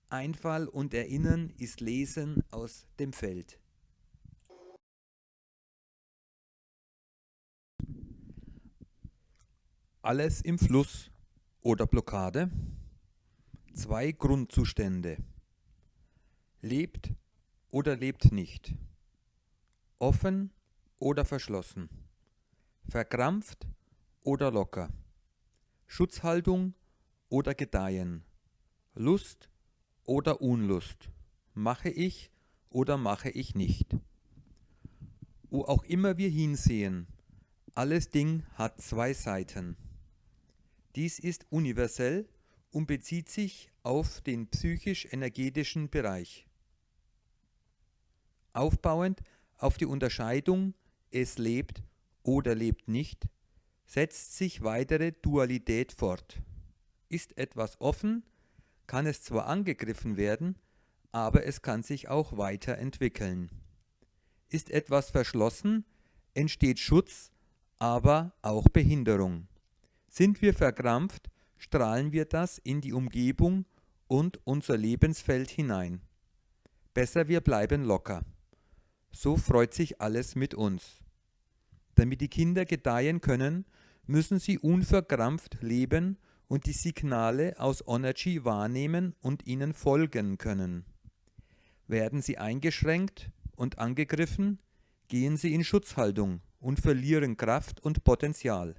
Einfall und Erinnern ist Lesen aus dem Feld. Alles im Fluss oder Blockade. 2 Grundzustände. Lebt oder lebt nicht. Offen oder verschlossen. Verkrampft oder locker. Schutzhaltung oder Gedeihen. Lust oder Unlust. Mache ich oder mache ich nicht. Wo auch immer wir hinsehen, alles Ding hat 2 Seiten. Dies ist universell und bezieht sich auf den psychisch-energetischen Bereich. Aufbauend auf die Unterscheidung es lebt oder lebt nicht, setzt sich weitere Dualität fort. Ist etwas offen, kann es zwar angegriffen werden, aber es kann sich auch weiterentwickeln. Ist etwas verschlossen, entsteht Schutz, aber auch Behinderung. Sind wir verkrampft, strahlen wir das in die Umgebung und unser Lebensfeld hinein. Besser wir bleiben locker. So freut sich alles mit uns. Damit die Kinder gedeihen können, müssen sie unverkrampft leben und die Signale aus Energy wahrnehmen und ihnen folgen können. Werden sie eingeschränkt und angegriffen, gehen sie in Schutzhaltung und verlieren Kraft und Potenzial.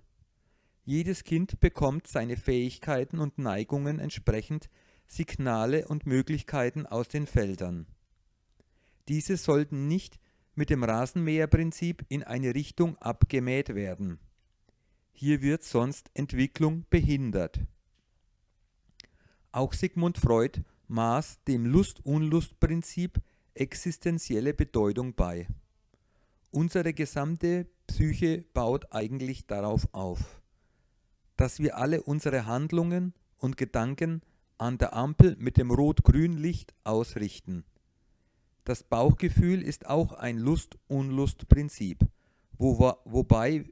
Jedes Kind bekommt seine Fähigkeiten und Neigungen entsprechend Signale und Möglichkeiten aus den Feldern. Diese sollten nicht mit dem Rasenmäherprinzip in eine Richtung abgemäht werden. Hier wird sonst Entwicklung behindert. Auch Sigmund Freud maß dem Lust-Unlust-Prinzip existenzielle Bedeutung bei. Unsere gesamte Psyche baut eigentlich darauf auf, dass wir alle unsere Handlungen und Gedanken an der Ampel mit dem Rot-Grün-Licht ausrichten. Das Bauchgefühl ist auch ein Lust-Unlust-Prinzip, wobei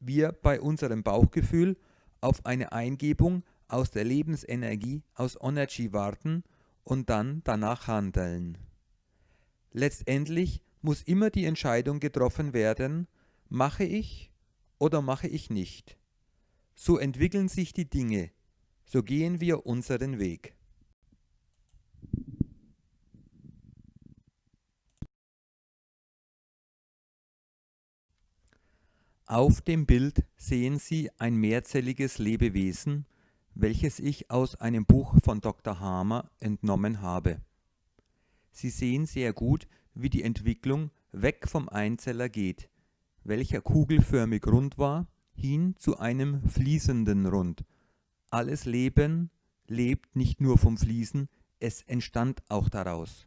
wir bei unserem Bauchgefühl auf eine Eingebung aus der Lebensenergie, aus Energy warten und dann danach handeln. Letztendlich muss immer die Entscheidung getroffen werden, mache ich oder mache ich nicht. So entwickeln sich die Dinge, so gehen wir unseren Weg. Auf dem Bild sehen Sie ein mehrzelliges Lebewesen, welches ich aus einem Buch von Dr. Hamer entnommen habe. Sie sehen sehr gut, wie die Entwicklung weg vom Einzeller geht, welcher kugelförmig rund war, hin zu einem fließenden Rund. Alles Leben lebt nicht nur vom Fließen, es entstand auch daraus.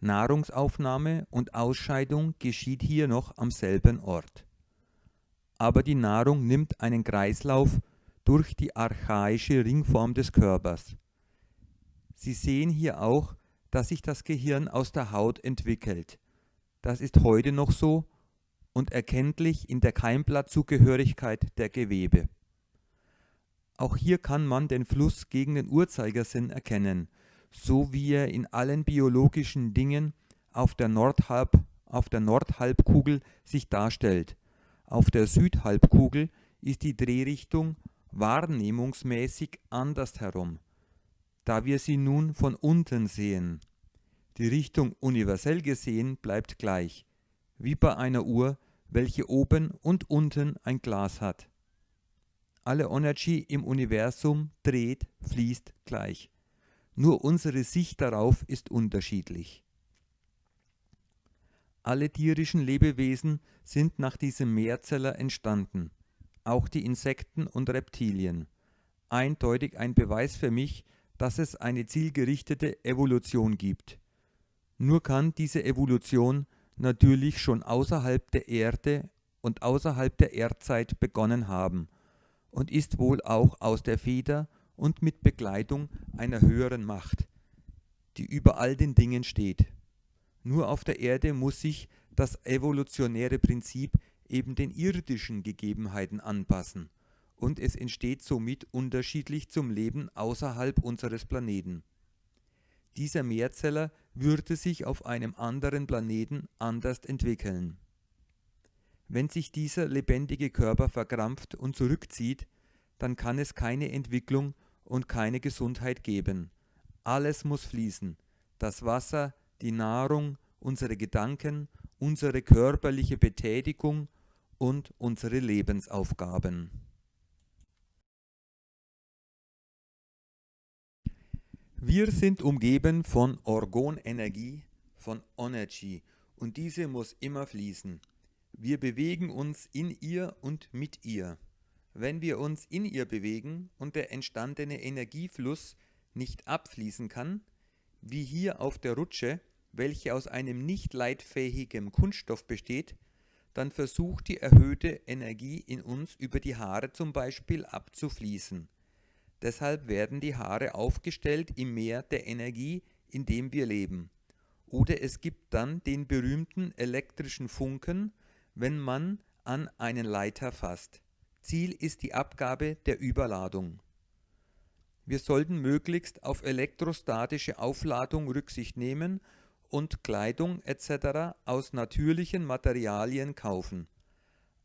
Nahrungsaufnahme und Ausscheidung geschieht hier noch am selben Ort. aber die Nahrung nimmt einen Kreislauf durch die archaische Ringform des Körpers. Sie sehen hier auch, dass sich das Gehirn aus der Haut entwickelt. Das ist heute noch so und erkenntlich in der Keimblattzugehörigkeit der Gewebe. Auch hier kann man den Fluss gegen den Uhrzeigersinn erkennen, so wie er in allen biologischen Dingen auf der Nordhalbkugel sich darstellt. Auf der Südhalbkugel ist die Drehrichtung wahrnehmungsmäßig andersherum, da wir sie nun von unten sehen. Die Richtung universell gesehen bleibt gleich, wie bei einer Uhr, welche oben und unten ein Glas hat. Alle Energy im Universum dreht, fließt gleich. Nur unsere Sicht darauf ist unterschiedlich. Alle tierischen Lebewesen sind nach diesem Mehrzeller entstanden, auch die Insekten und Reptilien. Eindeutig ein Beweis für mich, dass es eine zielgerichtete Evolution gibt. Nur kann diese Evolution natürlich schon außerhalb der Erde und außerhalb der Erdzeit begonnen haben und ist wohl auch aus der Feder und mit Begleitung einer höheren Macht, die über all den Dingen steht. Nur auf der Erde muss sich das evolutionäre Prinzip eben den irdischen Gegebenheiten anpassen und es entsteht somit unterschiedlich zum Leben außerhalb unseres Planeten. Dieser Mehrzeller würde sich auf einem anderen Planeten anders entwickeln. Wenn sich dieser lebendige Körper verkrampft und zurückzieht, dann kann es keine Entwicklung und keine Gesundheit geben. Alles muss fließen. Das Wasser, die Nahrung, unsere Gedanken, unsere körperliche Betätigung und unsere Lebensaufgaben. Wir sind umgeben von Orgonenergie, von Energy, und diese muss immer fließen. Wir bewegen uns in ihr und mit ihr. Wenn wir uns in ihr bewegen und der entstandene Energiefluss nicht abfließen kann, wie hier auf der Rutsche, welche aus einem nicht leitfähigen Kunststoff besteht, dann versucht die erhöhte Energie in uns über die Haare zum Beispiel abzufließen. Deshalb werden die Haare aufgestellt im Meer der Energie, in dem wir leben. Oder es gibt dann den berühmten elektrischen Funken, wenn man an einen Leiter fasst. Ziel ist die Abgabe der Überladung. Wir sollten möglichst auf elektrostatische Aufladung Rücksicht nehmen und Kleidung etc. aus natürlichen Materialien kaufen.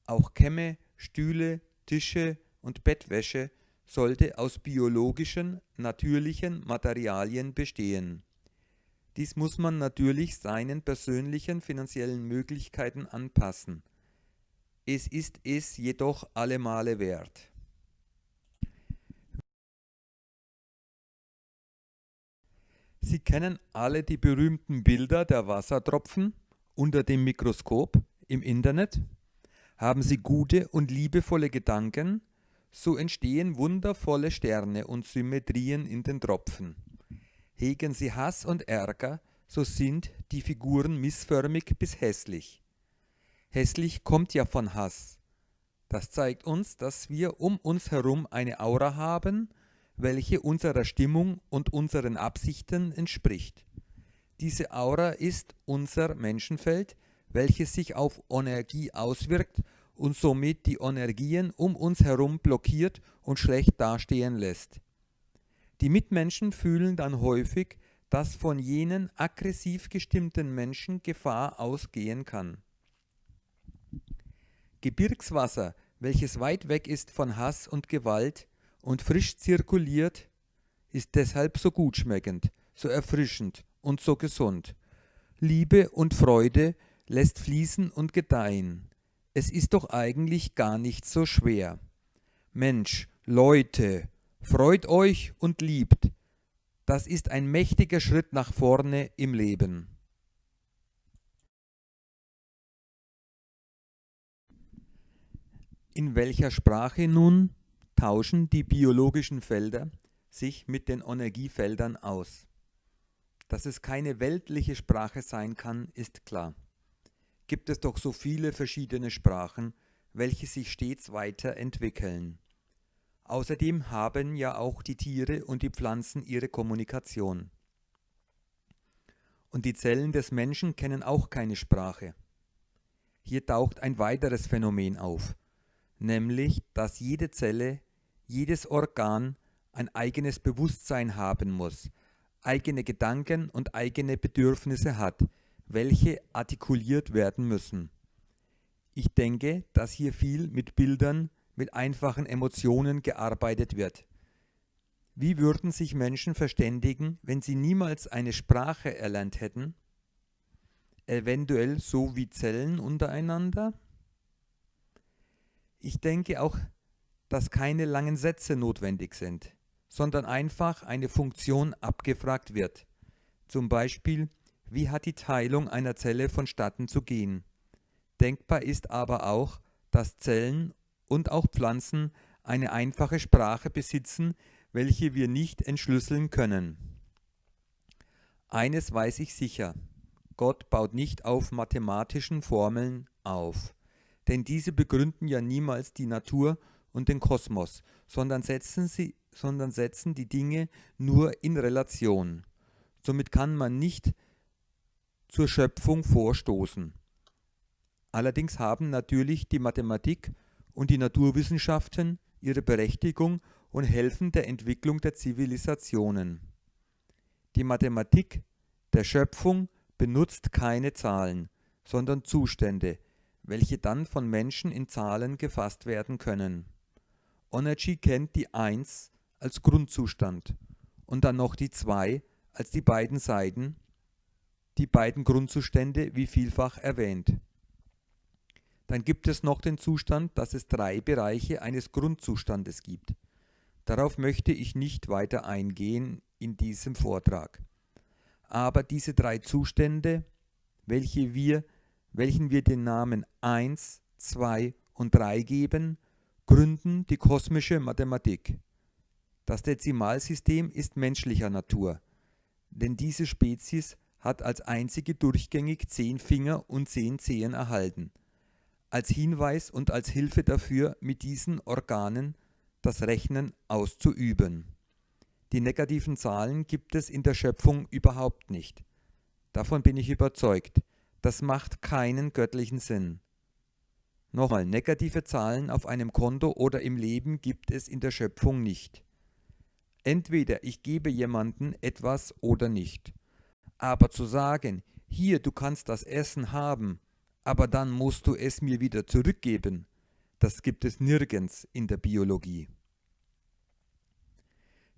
Auch Kämme, Stühle, Tische und Bettwäsche sollte aus biologischen, natürlichen Materialien bestehen. Dies muss man natürlich seinen persönlichen finanziellen Möglichkeiten anpassen. Es ist es jedoch alle Male wert. Sie kennen alle die berühmten Bilder der Wassertropfen unter dem Mikroskop im Internet. Haben Sie gute und liebevolle Gedanken, so entstehen wundervolle Sterne und Symmetrien in den Tropfen. Hegen Sie Hass und Ärger, so sind die Figuren missförmig bis hässlich. Hässlich kommt ja von Hass. Das zeigt uns, dass wir um uns herum eine Aura haben, welche unserer Stimmung und unseren Absichten entspricht. Diese Aura ist unser Menschenfeld, welches sich auf Energie auswirkt und somit die Energien um uns herum blockiert und schlecht dastehen lässt. Die Mitmenschen fühlen dann häufig, dass von jenen aggressiv gestimmten Menschen Gefahr ausgehen kann. Gebirgswasser, welches weit weg ist von Hass und Gewalt und frisch zirkuliert, ist deshalb so gut schmeckend, so erfrischend und so gesund. Liebe und Freude lässt fließen und gedeihen. Es ist doch eigentlich gar nicht so schwer. Mensch, Leute, freut euch und liebt. Das ist ein mächtiger Schritt nach vorne im Leben. In welcher Sprache nun tauschen die biologischen Felder sich mit den Energiefeldern aus? Dass es keine weltliche Sprache sein kann, ist klar. Gibt es doch so viele verschiedene Sprachen, welche sich stets weiterentwickeln. Außerdem haben ja auch die Tiere und die Pflanzen ihre Kommunikation. Und die Zellen des Menschen kennen auch keine Sprache. Hier taucht ein weiteres Phänomen auf, nämlich, dass jede Zelle, jedes Organ ein eigenes Bewusstsein haben muss, eigene Gedanken und eigene Bedürfnisse hat, welche artikuliert werden müssen. Ich denke, dass hier viel mit Bildern, mit einfachen Emotionen gearbeitet wird. Wie würden sich Menschen verständigen, wenn sie niemals eine Sprache erlernt hätten? Eventuell so wie Zellen untereinander? Ich denke auch, dass keine langen Sätze notwendig sind, sondern einfach eine Funktion abgefragt wird. Zum Beispiel, wie hat die Teilung einer Zelle vonstatten zu gehen? Denkbar ist aber auch, dass Zellen und auch Pflanzen eine einfache Sprache besitzen, welche wir nicht entschlüsseln können. Eines weiß ich sicher: Gott baut nicht auf mathematischen Formeln auf, denn diese begründen ja niemals die Natur und den Kosmos, sondern setzen die Dinge nur in Relation. Somit kann man nicht zur Schöpfung vorstoßen. Allerdings haben natürlich die Mathematik und die Naturwissenschaften ihre Berechtigung und helfen der Entwicklung der Zivilisationen. Die Mathematik der Schöpfung benutzt keine Zahlen, sondern Zustände, welche dann von Menschen in Zahlen gefasst werden können. Onergy kennt die 1 als Grundzustand und dann noch die 2 als die beiden Seiten, die beiden Grundzustände wie vielfach erwähnt. Dann gibt es noch den Zustand, dass es 3 Bereiche eines Grundzustandes gibt. Darauf möchte ich nicht weiter eingehen in diesem Vortrag. Aber diese 3 Zustände, welchen wir den Namen 1, 2 und 3 geben, gründen die kosmische Mathematik. Das Dezimalsystem ist menschlicher Natur, denn diese Spezies hat als einzige durchgängig 10 Finger und 10 Zehen erhalten, als Hinweis und als Hilfe dafür, mit diesen Organen das Rechnen auszuüben. Die negativen Zahlen gibt es in der Schöpfung überhaupt nicht. Davon bin ich überzeugt. Das macht keinen göttlichen Sinn. Nochmal, negative Zahlen auf einem Konto oder im Leben gibt es in der Schöpfung nicht. Entweder ich gebe jemandem etwas oder nicht. Aber zu sagen, hier, du kannst das Essen haben, aber dann musst du es mir wieder zurückgeben, das gibt es nirgends in der Biologie.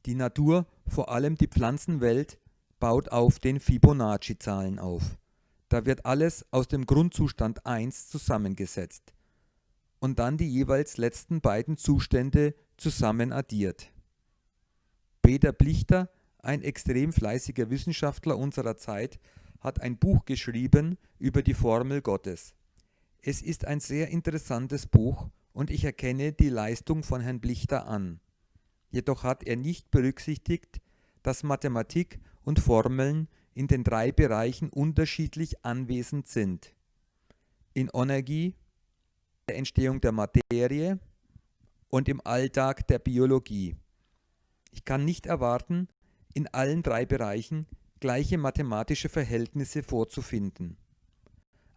Die Natur, vor allem die Pflanzenwelt, baut auf den Fibonacci-Zahlen auf. Da wird alles aus dem Grundzustand 1 zusammengesetzt und dann die jeweils letzten beiden Zustände zusammen addiert. Peter Blichter, ein extrem fleißiger Wissenschaftler unserer Zeit, hat ein Buch geschrieben über die Formel Gottes. Es ist ein sehr interessantes Buch und ich erkenne die Leistung von Herrn Blichter an. Jedoch hat er nicht berücksichtigt, dass Mathematik und Formeln in den 3 Bereichen unterschiedlich anwesend sind. In Energie, der Entstehung der Materie und im Alltag der Biologie. Ich kann nicht erwarten, in allen 3 Bereichen gleiche mathematische Verhältnisse vorzufinden.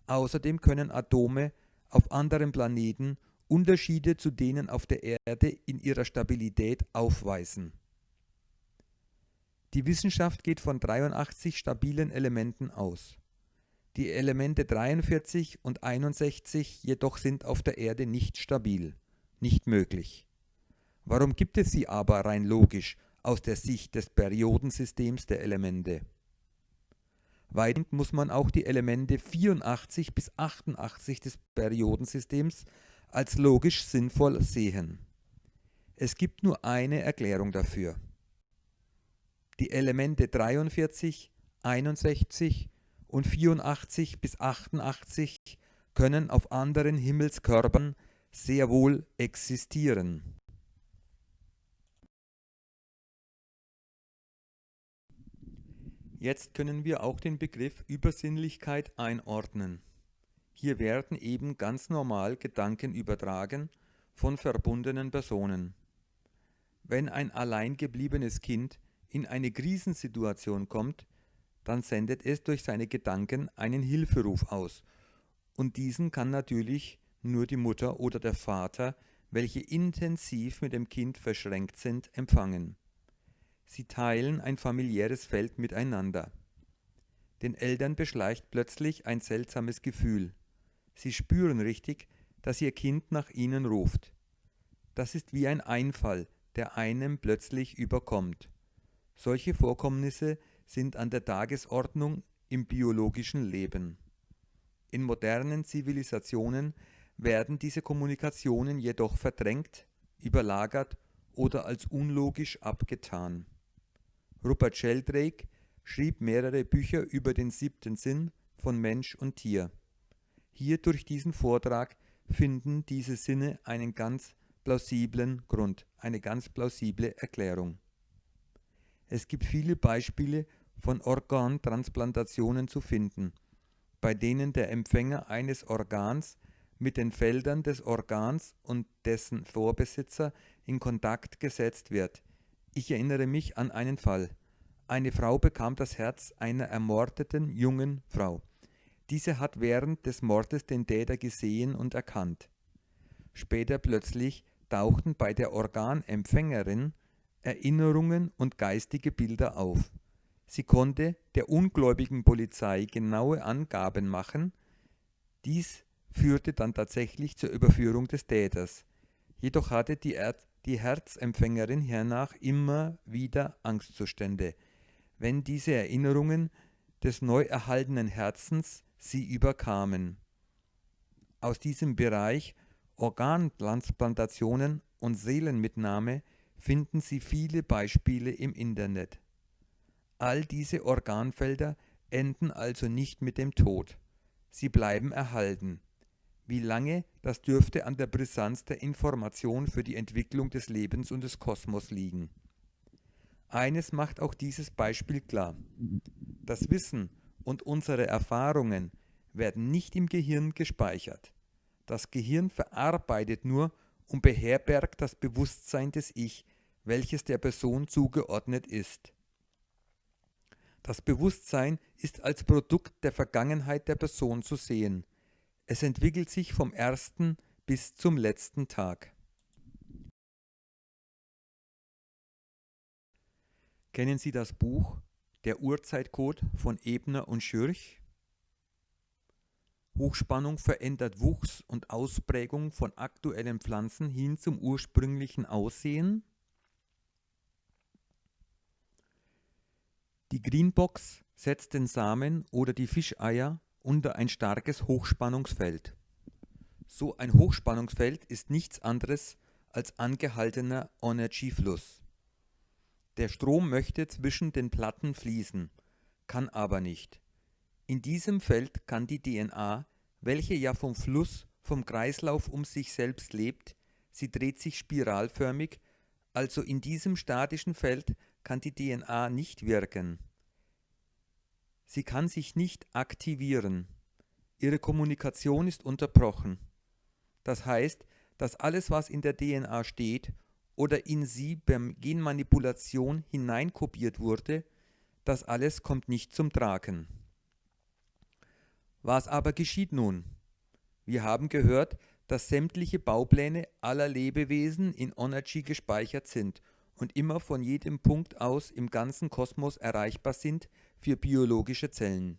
Außerdem können Atome auf anderen Planeten Unterschiede zu denen auf der Erde in ihrer Stabilität aufweisen. Die Wissenschaft geht von 83 stabilen Elementen aus. Die Elemente 43 und 61 jedoch sind auf der Erde nicht stabil, nicht möglich. Warum gibt es sie aber rein logisch aus der Sicht des Periodensystems der Elemente? Weiterhin muss man auch die Elemente 84 bis 88 des Periodensystems als logisch sinnvoll sehen. Es gibt nur eine Erklärung dafür. Die Elemente 43, 61 und 84 bis 88 können auf anderen Himmelskörpern sehr wohl existieren. Jetzt können wir auch den Begriff Übersinnlichkeit einordnen. Hier werden eben ganz normal Gedanken übertragen von verbundenen Personen. Wenn ein allein gebliebenes Kind in eine Krisensituation kommt, dann sendet es durch seine Gedanken einen Hilferuf aus. Und diesen kann natürlich nur die Mutter oder der Vater, welche intensiv mit dem Kind verschränkt sind, empfangen. Sie teilen ein familiäres Feld miteinander. Den Eltern beschleicht plötzlich ein seltsames Gefühl. Sie spüren richtig, dass ihr Kind nach ihnen ruft. Das ist wie ein Einfall, der einem plötzlich überkommt. Solche Vorkommnisse sind an der Tagesordnung im biologischen Leben. In modernen Zivilisationen werden diese Kommunikationen jedoch verdrängt, überlagert oder als unlogisch abgetan. Rupert Sheldrake schrieb mehrere Bücher über den 7. Sinn von Mensch und Tier. Hier durch diesen Vortrag finden diese Sinne einen ganz plausiblen Grund, eine ganz plausible Erklärung. Es gibt viele Beispiele von Organtransplantationen zu finden, bei denen der Empfänger eines Organs mit den Feldern des Organs und dessen Vorbesitzer in Kontakt gesetzt wird. Ich erinnere mich an einen Fall. Eine Frau bekam das Herz einer ermordeten jungen Frau. Diese hat während des Mordes den Täter gesehen und erkannt. Später plötzlich tauchten bei der Organempfängerin Erinnerungen und geistige Bilder auf. Sie konnte der ungläubigen Polizei genaue Angaben machen. Dies führte dann tatsächlich zur Überführung des Täters. Jedoch hatte die Herzempfängerin hernach immer wieder Angstzustände, wenn diese Erinnerungen des neu erhaltenen Herzens sie überkamen. Aus diesem Bereich Organtransplantationen und Seelenmitnahme finden Sie viele Beispiele im Internet. All diese Organfelder enden also nicht mit dem Tod. Sie bleiben erhalten. Wie lange, das dürfte an der Brisanz der Information für die Entwicklung des Lebens und des Kosmos liegen. Eines macht auch dieses Beispiel klar. Das Wissen und unsere Erfahrungen werden nicht im Gehirn gespeichert. Das Gehirn verarbeitet nur und beherbergt das Bewusstsein des Ich, welches der Person zugeordnet ist. Das Bewusstsein ist als Produkt der Vergangenheit der Person zu sehen. Es entwickelt sich vom ersten bis zum letzten Tag. Kennen Sie das Buch Der Urzeitcode von Ebner und Schürch? Hochspannung verändert Wuchs und Ausprägung von aktuellen Pflanzen hin zum ursprünglichen Aussehen. Die Greenbox setzt den Samen oder die Fischeier unter ein starkes Hochspannungsfeld. So ein Hochspannungsfeld ist nichts anderes als angehaltener Energiefluss. Der Strom möchte zwischen den Platten fließen, kann aber nicht. In diesem Feld kann die DNA, welche ja vom Fluss, vom Kreislauf um sich selbst lebt, sie dreht sich spiralförmig, also in diesem statischen Feld kann die DNA nicht wirken. Sie kann sich nicht aktivieren. Ihre Kommunikation ist unterbrochen. Das heißt, dass alles, was in der DNA steht oder in sie per Genmanipulation hineinkopiert wurde, das alles kommt nicht zum Tragen. Was aber geschieht nun? Wir haben gehört, dass sämtliche Baupläne aller Lebewesen in Onergy gespeichert sind und immer von jedem Punkt aus im ganzen Kosmos erreichbar sind für biologische Zellen.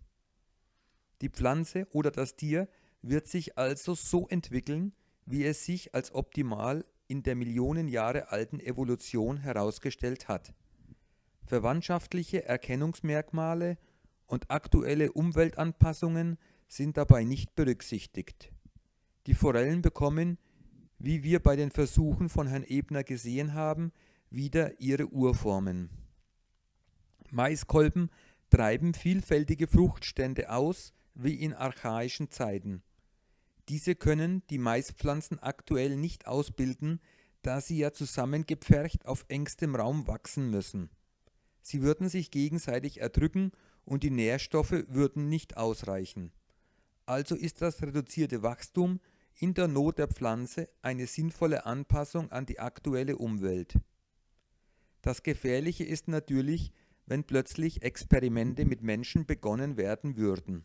Die Pflanze oder das Tier wird sich also so entwickeln, wie es sich als optimal in der Millionen Jahre alten Evolution herausgestellt hat. Verwandtschaftliche Erkennungsmerkmale und aktuelle Umweltanpassungen sind dabei nicht berücksichtigt. Die Forellen bekommen, wie wir bei den Versuchen von Herrn Ebner gesehen haben, wieder ihre Urformen. Maiskolben treiben vielfältige Fruchtstände aus, wie in archaischen Zeiten. Diese können die Maispflanzen aktuell nicht ausbilden, da sie ja zusammengepfercht auf engstem Raum wachsen müssen. Sie würden sich gegenseitig erdrücken und die Nährstoffe würden nicht ausreichen. Also ist das reduzierte Wachstum in der Not der Pflanze eine sinnvolle Anpassung an die aktuelle Umwelt. Das Gefährliche ist natürlich, wenn plötzlich Experimente mit Menschen begonnen werden würden.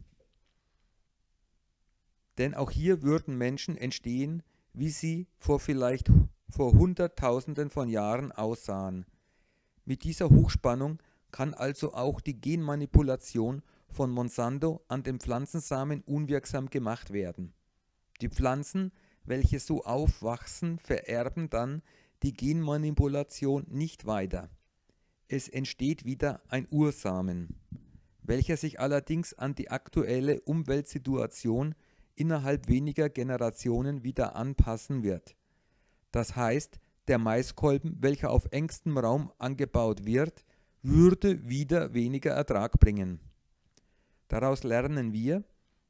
Denn auch hier würden Menschen entstehen, wie sie vielleicht vor Hunderttausenden von Jahren aussahen. Mit dieser Hochspannung kann also auch die Genmanipulation von Monsanto an den Pflanzensamen unwirksam gemacht werden. Die Pflanzen, welche so aufwachsen, vererben dann die Genmanipulation nicht weiter. Es entsteht wieder ein Ursamen, welcher sich allerdings an die aktuelle Umweltsituation innerhalb weniger Generationen wieder anpassen wird. Das heißt, der Maiskolben, welcher auf engstem Raum angebaut wird, würde wieder weniger Ertrag bringen. Daraus lernen wir,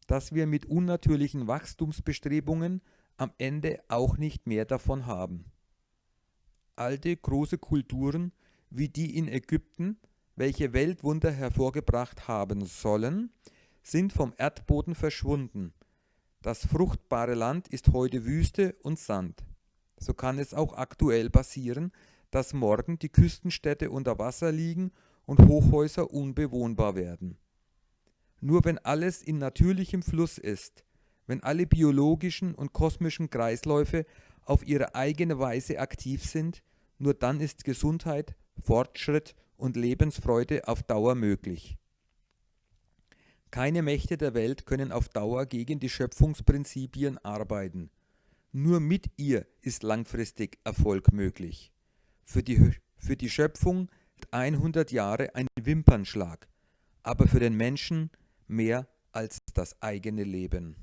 dass wir mit unnatürlichen Wachstumsbestrebungen am Ende auch nicht mehr davon haben. Alte große Kulturen wie die in Ägypten, welche Weltwunder hervorgebracht haben sollen, sind vom Erdboden verschwunden. Das fruchtbare Land ist heute Wüste und Sand. So kann es auch aktuell passieren, dass morgen die Küstenstädte unter Wasser liegen und Hochhäuser unbewohnbar werden. Nur wenn alles in natürlichem Fluss ist, wenn alle biologischen und kosmischen Kreisläufe auf ihre eigene Weise aktiv sind, nur dann ist Gesundheit, Fortschritt und Lebensfreude auf Dauer möglich. Keine Mächte der Welt können auf Dauer gegen die Schöpfungsprinzipien arbeiten. Nur mit ihr ist langfristig Erfolg möglich. Für die Schöpfung sind 100 Jahre ein Wimpernschlag, aber für den Menschen mehr als das eigene Leben.